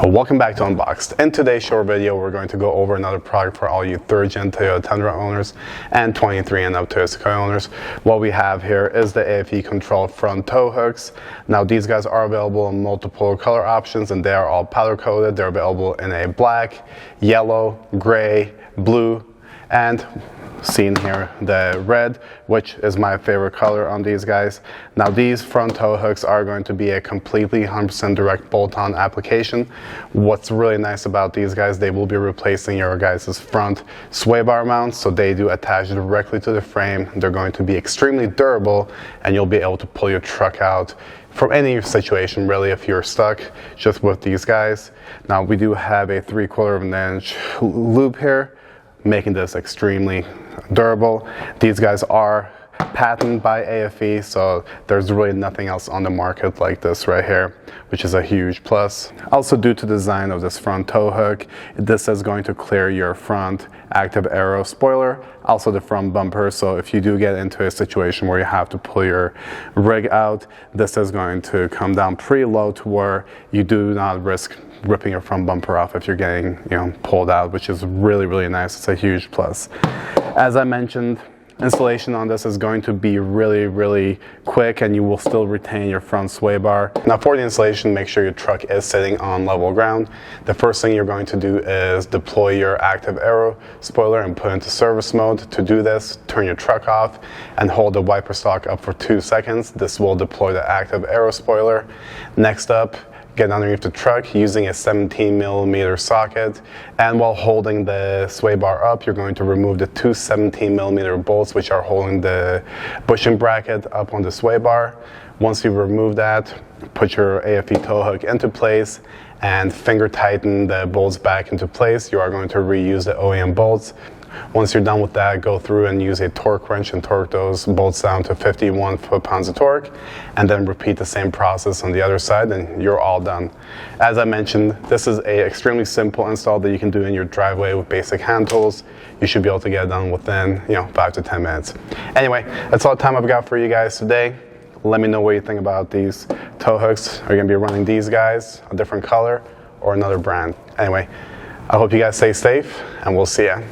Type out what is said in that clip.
Welcome back to Unboxed. In today's short video, we're going to go over another product for all you 3rd gen Toyota Tundra owners and 23 and up Toyota Sequoia owners. What we have here is the aFe controlled front tow hooks. Now these guys are available in multiple color options and they are all powder coated. They're available in a black, yellow, gray, blue, and seen here the red, which is my favorite color on these guys. Now these front tow hooks are going to be a completely 100% direct bolt-on application. What's really nice about these guys, they will be replacing your guys' front sway bar mounts, so they do attach directly to the frame. They're going to be extremely durable and you'll be able to pull your truck out from any situation really if you're stuck just with these guys. Now we do have a 3/4 of an inch loop here, making this extremely durable. These guys are patented by aFe, so there's really nothing else on the market like this right here, which is a huge plus. Also, due to the design of this front tow hook, this is going to clear your front active aero spoiler, also the front bumper, so if you do get into a situation where you have to pull your rig out, this is going to come down pretty low to where you do not risk ripping your front bumper off if you're getting pulled out, which is really nice. It's a huge plus. As I mentioned, installation on this is going to be really quick and you will still retain your front sway bar. Now for the installation, make sure your truck is sitting on level ground. The first thing you're going to do is deploy your active aero spoiler and put into service mode. To do this, turn your truck off and hold the wiper stalk up for 2 seconds. This will deploy the active aero spoiler. Next up, get underneath the truck using a 17mm socket, and while holding the sway bar up, you're going to remove the 2 17mm bolts which are holding the bushing bracket up on the sway bar. Once you remove that, put your aFe tow hook into place and finger tighten the bolts back into place. You are going to reuse the OEM bolts. Once you're done with that, go through and use a torque wrench and torque those bolts down to 51 foot-pounds of torque, and then repeat the same process on the other side and you're all done. As I mentioned, this is a extremely simple install that you can do in your driveway with basic hand tools. You should be able to get it done within 5 to 10 minutes. Anyway, that's all the time I've got for you guys today. Let me know what you think about these tow hooks. Are you gonna be running these guys, a different color, or another brand? Anyway, I hope you guys stay safe and we'll see ya.